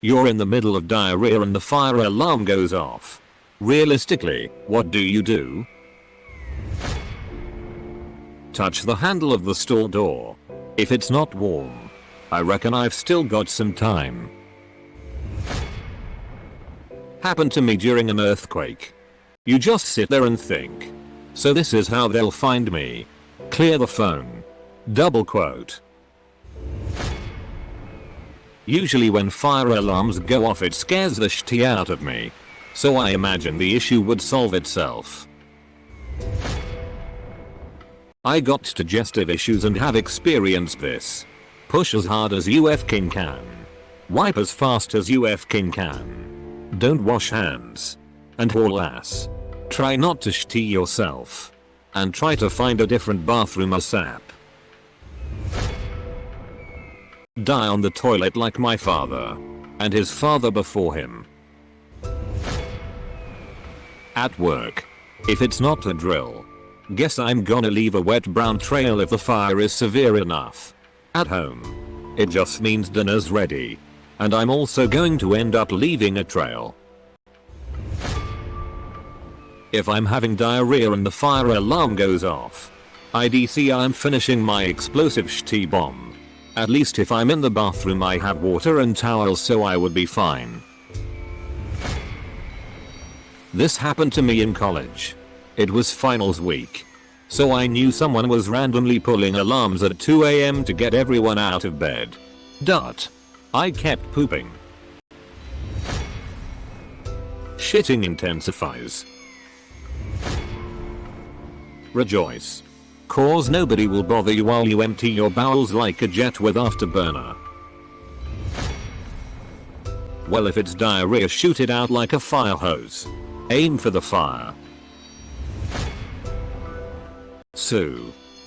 You're in the middle of diarrhea and the fire alarm goes off. Realistically, what do? Touch the handle of the store door. If it's not warm, I reckon I've still got some time. Happened to me during an earthquake. You just sit there and think. So this is how they'll find me. Clear the phone. Double quote. Usually when fire alarms go off it scares the shit out of me. So I imagine the issue would solve itself. I got digestive issues and have experienced this. Push as hard as you f***ing can. Wipe as fast as you f***ing can. Don't wash hands. And haul ass. Try not to shitty yourself. And try to find a different bathroom ASAP. Die on the toilet like my father. And his father before him. At work. If it's not a drill. Guess I'm gonna leave a wet brown trail if the fire is severe enough. At home. It just means dinner's ready. And I'm also going to end up leaving a trail. If I'm having diarrhea and the fire alarm goes off. IDC I'm finishing my explosive shitty bomb. At least if I'm in the bathroom I have water and towels so I would be fine. This happened to me in college. It was finals week. So I knew someone was randomly pulling alarms at 2 AM to get everyone out of bed. I kept pooping. Shitting intensifies. Rejoice. Cause nobody will bother you while you empty your bowels like a jet with afterburner. Well, if it's diarrhea, shoot it out like a fire hose. Aim for the fire. So,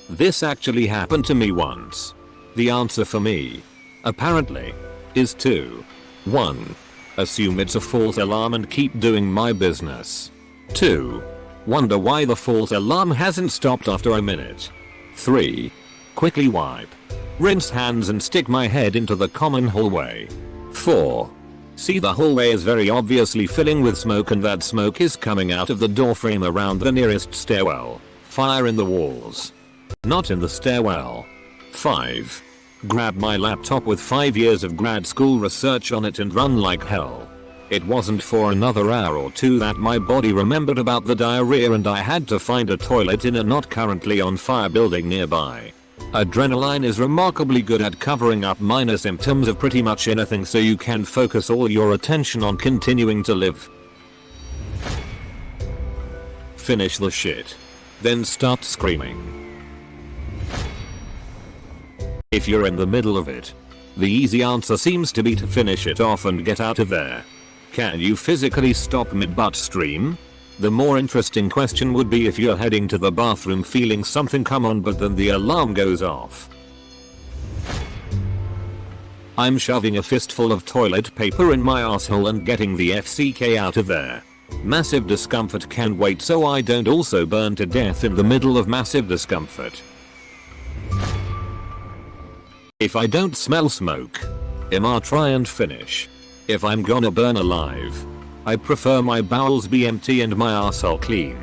this actually happened to me once. The answer for me, apparently, is 2. 1. Assume it's a false alarm and keep doing my business. 2. Wonder why the false alarm hasn't stopped after a minute. 3. Quickly wipe. Rinse hands and stick my head into the common hallway. 4. See, the hallway is very obviously filling with smoke and that smoke is coming out of the doorframe around the nearest stairwell. Fire in the walls. Not in the stairwell. 5. Grab my laptop with 5 years of grad school research on it and run like hell. It wasn't for another hour or two that my body remembered about the diarrhea and I had to find a toilet in a not currently on fire building nearby. Adrenaline is remarkably good at covering up minor symptoms of pretty much anything so you can focus all your attention on continuing to live. Finish the shit. Then start screaming. If you're in the middle of it, the easy answer seems to be to finish it off and get out of there. Can you physically stop mid-butt stream? The more interesting question would be if you're heading to the bathroom feeling something come on but then the alarm goes off. I'm shoving a fistful of toilet paper in my asshole and getting the FCK out of there. Massive discomfort, can't wait so I don't also burn to death in the middle of massive discomfort. If I don't smell smoke, try and finish. If I'm gonna burn alive, I prefer my bowels be empty and my asshole clean.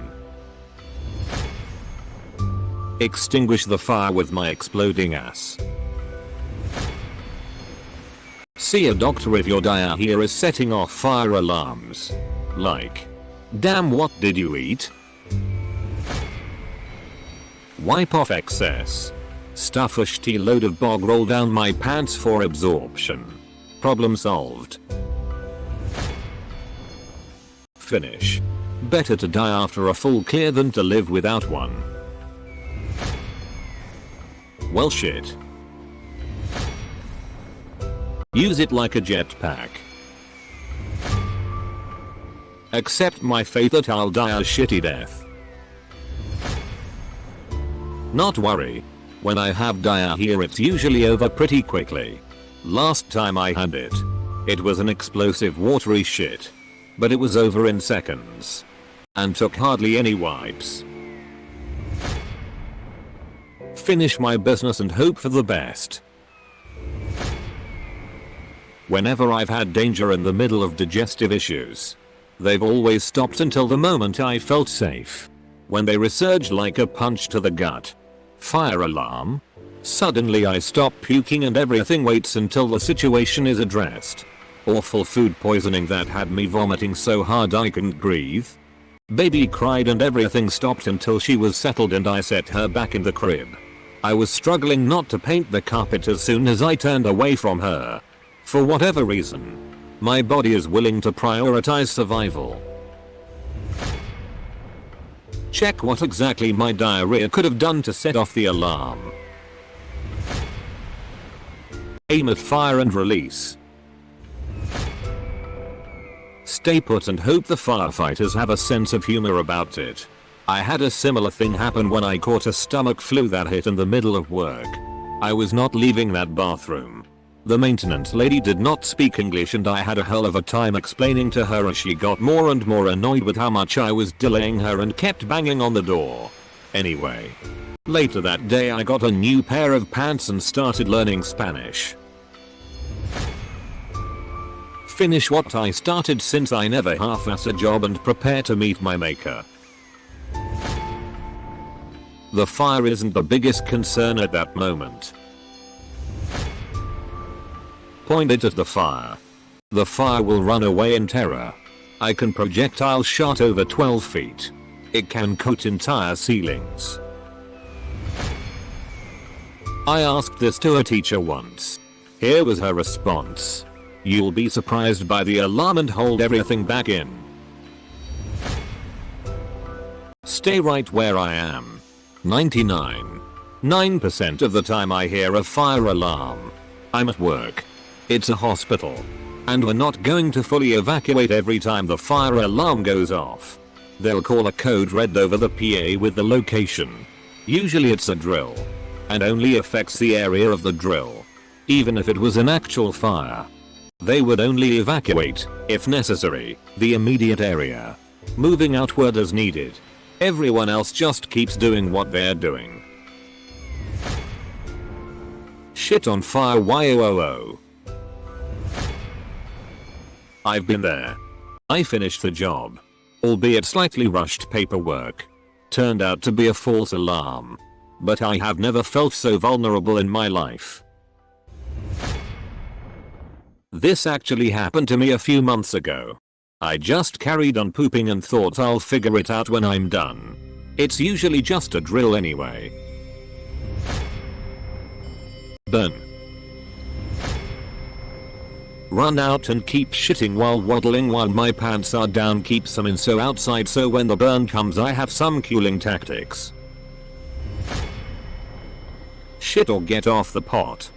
Extinguish the fire with my exploding ass. See a doctor if your diarrhea is setting off fire alarms. Like, damn, what did you eat? Wipe off excess. Stuff a shitty load of bog roll down my pants for absorption. Problem solved. Finish. Better to die after a full clear than to live without one. Well, shit. Use it like a jetpack. Accept my fate that I'll die a shitty death. Not worry. When I have diarrhea it's usually over pretty quickly. Last time I had it, it was an explosive watery shit. But it was over in seconds. And took hardly any wipes. Finish my business and hope for the best. Whenever I've had danger in the middle of digestive issues, they've always stopped until the moment I felt safe. When they resurged like a punch to the gut. Fire alarm? Suddenly I stop puking and everything waits until the situation is addressed. Awful food poisoning that had me vomiting so hard I couldn't breathe. Baby cried and everything stopped until she was settled and I set her back in the crib. I was struggling not to paint the carpet as soon as I turned away from her. For whatever reason, my body is willing to prioritize survival. Check what exactly my diarrhea could have done to set off the alarm. Aim at fire and release. Stay put and hope the firefighters have a sense of humor about it. I had a similar thing happen when I caught a stomach flu that hit in the middle of work. I was not leaving that bathroom. The maintenance lady did not speak English and I had a hell of a time explaining to her as she got more and more annoyed with how much I was delaying her and kept banging on the door. Anyway, later that day I got a new pair of pants and started learning Spanish. Finish what I started since I never half-ass a job and prepare to meet my maker. The fire isn't the biggest concern at that moment. Point it at the fire. The fire will run away in terror. I can projectile shot over 12 feet. It can coat entire ceilings. I asked this to a teacher once. Here was her response. You'll be surprised by the alarm and hold everything back in. Stay right where I am. 99.9% of the time I hear a fire alarm. I'm at work. It's a hospital. And we're not going to fully evacuate every time the fire alarm goes off. They'll call a code red over the PA with the location. Usually it's a drill. And only affects the area of the drill. Even if it was an actual fire. They would only evacuate, if necessary, the immediate area. Moving outward as needed. Everyone else just keeps doing what they're doing. Shit on fire YOOO. I've been there. I finished the job. Albeit slightly rushed paperwork. Turned out to be a false alarm. But I have never felt so vulnerable in my life. This actually happened to me a few months ago. I just carried on pooping and thought I'll figure it out when I'm done. It's usually just a drill anyway. Burn. Run out and keep shitting while waddling while my pants are down, keep some in so outside so when the burn comes I have some cooling tactics. Shit or get off the pot.